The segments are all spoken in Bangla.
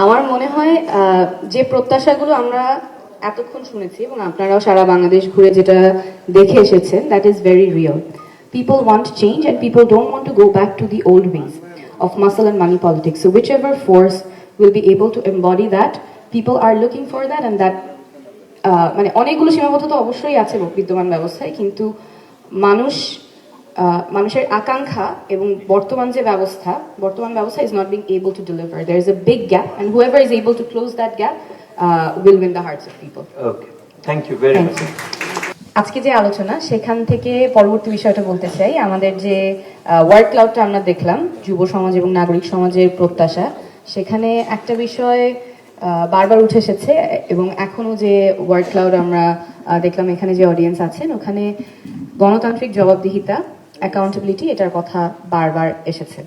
আমার মনে হয় যে প্রত্যাশাগুলো আমরা এতক্ষণ শুনেছি এবং আপনারাও সারা বাংলাদেশ ঘুরে যেটা দেখে এসেছেন, that is very real. People want change and people don't want to go back to the old ways of muscle and money politics. So whichever force will be able to embody that, people are looking for that, and that মানে অনেকগুলো সীমাবদ্ধতা অবশ্যই আছে বিদ্যমান ব্যবস্থায়, কিন্তু মানুষের আকাঙ্ক্ষা এবং বর্তমান ব্যবস্থা is not being able to deliver. There is a big gap, and whoever is able to close that gap will win the hearts of people. Okay, thank you very much. আজকে যে আলোচনা, সেখান থেকে পরবর্তী বিষয়টা বলতে চাই। আমাদের যে ওয়ার্ড ক্লাউডটা আমরা দেখলাম, যুব সমাজ এবং নাগরিক সমাজের প্রত্যাশা, সেখানে একটা বিষয় বারবার উঠে এসেছে এবং এখনো যে ওয়ার্ড ক্লাউড আমরা দেখলাম, এখানে যে অডিয়েন্স আছেন, ওখানে গণতান্ত্রিক জবাবদিহিতা, অ্যাকাউন্টেবিলিটি, এটার কথা বারবার এসেছে।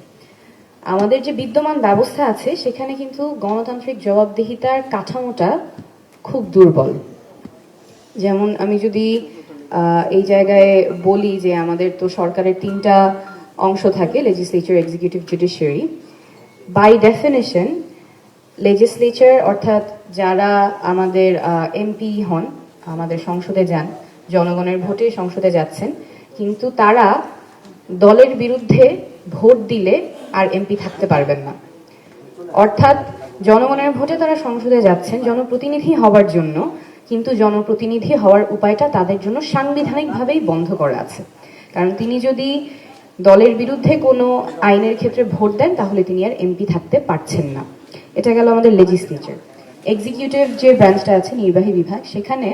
আমাদের যে বিদ্যমান ব্যবস্থা আছে, সেখানে কিন্তু গণতান্ত্রিক জবাবদিহিতার কাঠামোটা খুব দুর্বল। যেমন আমি যদি এই জায়গায় বলি যে আমাদের তো সরকারের 3টা অংশ থাকে, legislature, executive, judiciary. By definition legislature অর্থাৎ যারা আমাদের এমপি হন, আমাদের সংসদে যান, জনগণের ভোটে সংসদে যাচ্ছেন, কিন্তু তারা দলের বিরুদ্ধে ভোট দিলে আর এমপি থাকতে পারবেন না। অর্থাৎ জনগণের ভোটে তারা সংসদে যাচ্ছেন জনপ্রতিনিধি হওয়ার জন্য, কিন্তু জনপ্রতিনিধি হওয়ার উপায়টা তাদের জন্য সাংবিধানিকভাবেই বন্ধ করা আছে। কারণ তিনি যদি দলের বিরুদ্ধে কোনো আইনের ক্ষেত্রে ভোট দেন, তাহলে তিনি আর এমপি থাকতে পারছেন না। এটা গেল আমাদের লেজিসলেচার। এক্সিকিউটিভ যে ব্রাঞ্চটা আছে, নির্বাহী বিভাগ, সেখানে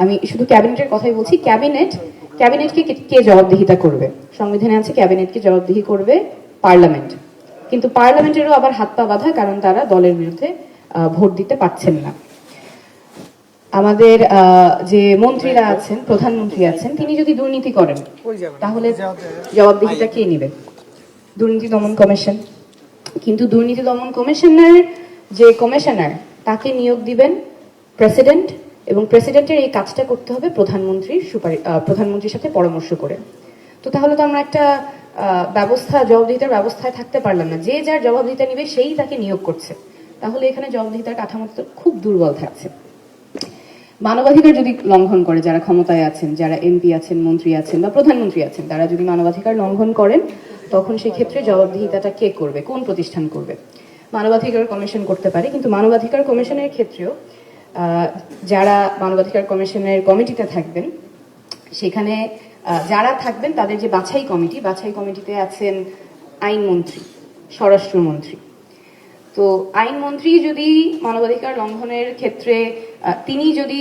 আমি শুধু ক্যাবিনেটের কথাই বলছি। ক্যাবিনেটকে কে জবাবদিহিতা করবে? সংবিধানে আছে ক্যাবিনেটকে জবাবদিহি করবে পার্লামেন্ট, কিন্তু পার্লামেন্টেরও আবার হাত পা বাঁধা, কারণ তারা দলের বিরুদ্ধে ভোট দিতে পারছেন না। আমাদের যে মন্ত্রীরা আছেন, প্রধানমন্ত্রী আছেন, তিনি যদি দুর্নীতি করেন, তাহলে জবাবদিহিতা কে নেবে? দুর্নীতি দমন কমিশন। কিন্তু দুর্নীতি দমন কমিশনের যে কমিশনার, তাকে নিয়োগ দিবেন প্রেসিডেন্ট, এবং প্রেসিডেন্টের এই কাজটা করতে হবে প্রধানমন্ত্রীর সাথে পরামর্শ করে। তো তাহলে তো আমরা একটা জবাবদিহিতার ব্যবস্থায় থাকতে পারলাম না। যে যার জবাবদিহিতা নিবে, সেই তাকে নিয়োগ করছে। তাহলে এখানে জবাবদিহিতার কাঠামোটা খুব দুর্বল থাকছে। মানবাধিকার যদি লঙ্ঘন করে যারা ক্ষমতায় আছেন, যারা এমপি আছেন, মন্ত্রী আছেন বা প্রধানমন্ত্রী আছেন, তারা যদি মানবাধিকার লঙ্ঘন করেন, তখন সেক্ষেত্রে জবাবদিহিতাটা কে করবে? কোন প্রতিষ্ঠান করবে? মানবাধিকার কমিশন করতে পারে, কিন্তু মানবাধিকার কমিশনের ক্ষেত্রেও যারা মানবাধিকার কমিশনের কমিটিতে থাকবেন, সেখানে যারা থাকবেন তাদের যে বাছাই কমিটিতে আছেন আইনমন্ত্রী, স্বরাষ্ট্রমন্ত্রী। তো আইনমন্ত্রী যদি মানবাধিকার লঙ্ঘনের ক্ষেত্রে তিনি যদি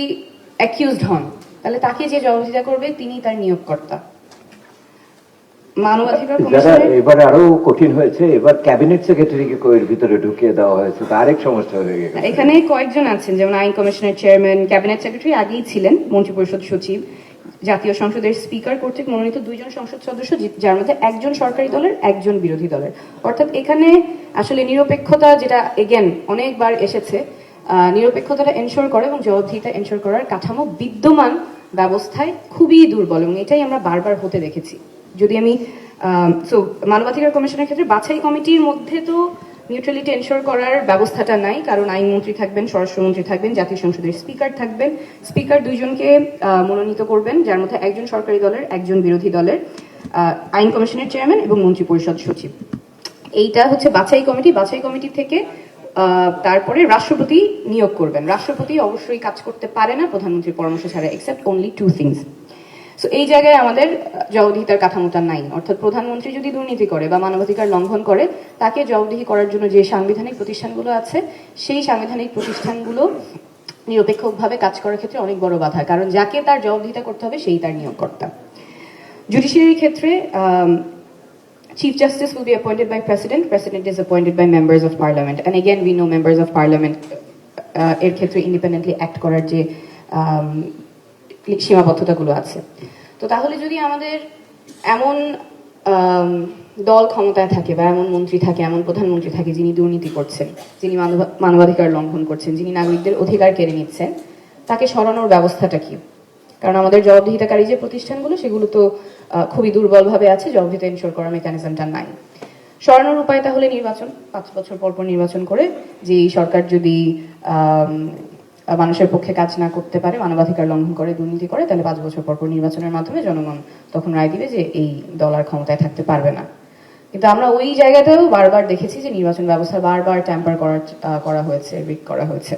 অ্যাকিউজড হন, তাহলে তাকে যে জবাবদিহিতা করবে, তিনি তার নিয়োগকর্তা। মানবাধিকার কমিশনের এবার আরো কঠিন হয়েছে, এবার ক্যাবিনেট সেক্রেটারিকে এর ভিতরে ঢুকিয়ে দেওয়া হয়েছে, তো আরেক সমস্যা হয়ে গেছে। এখানে কয়েকজন আছেন, যেমন আইন কমিশনের চেয়ারম্যান, ক্যাবিনেট সেক্রেটারি আগেই ছিলেন, মন্ত্রিপরিষদ সচিব, জাতীয় সংসদের স্পিকার কর্তৃক মনোনীত 2 জন সংসদ সদস্য, যার মধ্যে একজন সরকারি দলের, একজন বিরোধী দলের। অর্থাৎ এখানে আসলে নিরপেক্ষতা, যেটা এগেন অনেকবার এসেছে, নিরপেক্ষতাটা এনশোর করে এবং জবাবদিহিতা এনশোর করার কাঠামো বিদ্যমান ব্যবস্থায় খুবই দুর্বল, এবং এটাই আমরা বারবার হতে দেখেছি। যদি আমি মানবাধিকার কমিশনের ক্ষেত্রে বাছাই কমিটির মধ্যে তো নিউট্রালিটি এনশোর করার ব্যবস্থাটা নাই, কারণ আইনমন্ত্রী থাকবেন, স্বরাষ্ট্রমন্ত্রী থাকবেন, জাতীয় সংসদের স্পিকার থাকবেন। স্পিকার 2 জনকে মনোনীত করবেন, যার মধ্যে একজন সরকারি দলের, একজন বিরোধী দলের, আইন কমিশনের চেয়ারম্যান এবং মন্ত্রিপরিষদ সচিব। এইটা হচ্ছে বাছাই কমিটি। বাছাই কমিটি থেকে তারপরে রাষ্ট্রপতি নিয়োগ করবেন। রাষ্ট্রপতি অবশ্যই কাজ করতে পারে না প্রধানমন্ত্রীর পরামর্শ ছাড়া, এক্সেপ্ট অনলি 2 থিংস। সো এই জায়গায় আমাদের জবাবদিহিতার কাঠামোটা নাই। অর্থাৎ প্রধানমন্ত্রী যদি দুর্নীতি করে বা মানবাধিকার লঙ্ঘন করে, তাকে জবাবদিহি করার জন্য যে সাংবিধানিক প্রতিষ্ঠানগুলো আছে, সেই সাংবিধানিক প্রতিষ্ঠানগুলো নিরপেক্ষভাবে কাজ করার ক্ষেত্রে অনেক বড় বাধা, কারণ যাকে তার জবাবদিহিতা করতে হবে, সেই তার নিয়োগকর্তা। জুডিশিয়ারির ক্ষেত্রে Chief Justice will be appointed by President. President is appointed by members of Parliament. And again, we know members of Parliament এর ক্ষেত্রে ইন্ডিপেন্ডেন্টলি অ্যাক্ট করার যে সীমাবদ্ধতাগুলো আছে। তো তাহলে যদি আমাদের এমন দল ক্ষমতায় থাকে, বা এমন মন্ত্রী থাকে, এমন প্রধানমন্ত্রী থাকে, যিনি দুর্নীতি করছেন, যিনি মানবাধিকার লঙ্ঘন করছেন, যিনি নাগরিকদের অধিকার কেড়ে নিচ্ছেন, তাকে সরানোর ব্যবস্থাটা কি? কারণ আমাদের জবাবদিহিতাকারী যে প্রতিষ্ঠানগুলো, সেগুলো তো খুবই দুর্বলভাবে আছে, জবাবদিহিতা এনশোর করার মেকানিজমটা নাই। সরানোর উপায় তাহলে নির্বাচন, 5 বছর পর পর নির্বাচন করে, যে এই সরকার যদি মানুষের পক্ষে কাজ না করতে পারে, মানবাধিকার লঙ্ঘন করে, দুর্নীতি করে, তাহলে 5 বছর পর পর নির্বাচনের মাধ্যমে জনগণ তখন রায় দিবে যে এই দল আর ক্ষমতায় থাকতে পারবে না। কিন্তু আমরা ওই জায়গাটাও বারবার দেখেছি যে নির্বাচন ব্যবস্থা বারবার ট্যাম্পার করা হয়েছে, রিগ করা হয়েছে।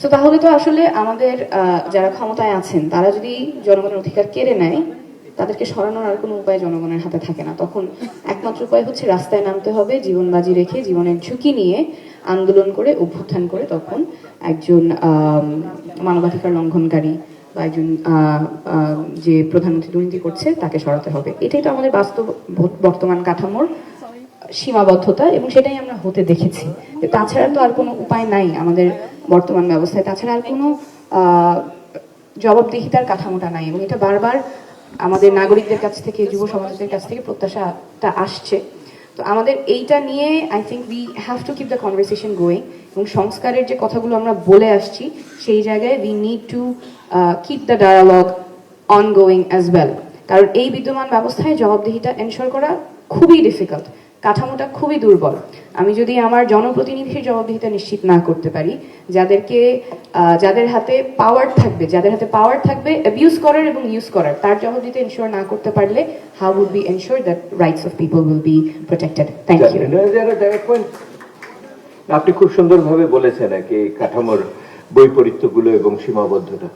তো তাহলে তো আসলে আমাদের যারা ক্ষমতায় আছেন তারা যদি জনগণের অধিকার কেড়ে নেয়, তাদেরকে সরানোর আর কোনো উপায় জনগণের হাতে থাকে না। তখন একমাত্র উপায় হচ্ছে রাস্তায় নামতে হবে, জীবন বাজি রেখে, জীবনের ঝুঁকি নিয়ে আন্দোলন করে, অভ্যুত্থান করে তখন একজন মানবাধিকার লঙ্ঘনকারী বা একজন যে প্রধানমন্ত্রী দুর্নীতি করছে তাকে সরাতে হবে। এটাই তো আমাদের বাস্তব বর্তমান কাঠামোর সীমাবদ্ধতা, এবং সেটাই আমরা হতে দেখেছি। তাছাড়া তো আর কোনো উপায় নাই আমাদের বর্তমান ব্যবস্থায়, তাছাড়া আর কোনো জবাবদিহিতার কাঠামোটা নাই, এবং এটা বারবার আমাদের নাগরিকদের কাছ থেকে, যুব সমাজের কাছ থেকে প্রত্যাশাটা আসছে। তো আমাদের এইটা নিয়ে I think we have to keep the conversation going, এবং সংস্কারের যে কথাগুলো আমরা বলে আসছি সেই জায়গায় we need to keep the dialogue ongoing as well. কারণ এই বিদ্যমান ব্যবস্থায় জবাবদিহিতা এনশোর করা খুবই ডিফিকাল্ট, কাঠামোটা খুবই দুর্বল। আমি যদি আমার জনপ্রতিনিধির জবাবদিহিতা নিশ্চিত না করতে পারি, যাদের হাতে পাওয়ার থাকবে অ্যাবিউজ করার এবং ইউজ করার, তার জবাবদিহিতা এনশোর না করতে পারলে, how would be ensure that rights of people will be protected? Thank you. আপনি খুব সুন্দরভাবে বলেছেন এই কাঠামোর বৈপরীত্যগুলো এবং সীমাবদ্ধতা।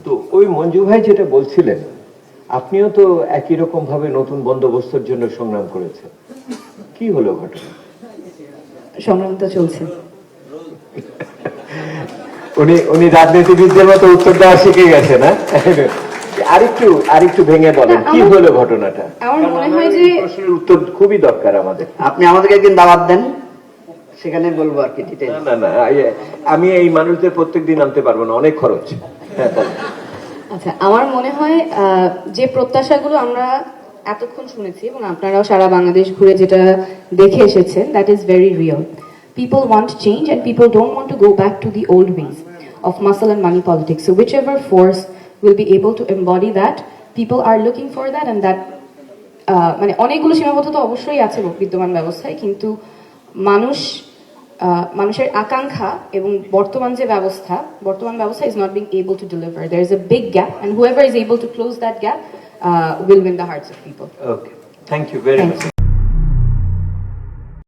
তো ওই মঞ্জু ভাই যেটা বলছিলেন, আপনিও তো একই রকম ভাবে নতুন বন্দোবস্তের জন্য সংগ্রাম করেছেন। কি হলো ঘটনা? সংগ্রাম তো চলছে। উনি রাজনীতিবিদদের মতো উত্তর দেওয়া শিখে গেছে না? আরেকটু ভেঙে বলেন কি হলো ঘটনাটা। আমার মনে হয় যে প্রশ্নের উত্তর খুবই দরকার আমাদের। আপনি আমাদেরকে একদিন দাওয়াত দেন, সেখানে বলবো আর কি ডিটেইল। না, আমি এই মানুষদের প্রত্যেকদিন আনতে পারবো না, অনেক খরচ। হ্যাঁ, বলেন। আচ্ছা, আমার মনে হয় যে প্রত্যাশাগুলো আমরা এতক্ষণ শুনেছি এবং আপনারাও সারা বাংলাদেশ ঘুরে যেটা দেখে এসেছেন, that is very real. People want change and people don't want to go back to the old ways of muscle and money politics. So whichever force will be able to embody that, people are looking for that, and that মানে অনেকগুলো সীমাবদ্ধতা অবশ্যই আছে বিদ্যমান ব্যবস্থায়, কিন্তু মানুষের আকাঙ্ক্ষা এবং বর্তমান ব্যবস্থা is not being able to deliver. There is a big gap, and whoever is able to close that gap will win the hearts of people. Okay, thank you very much.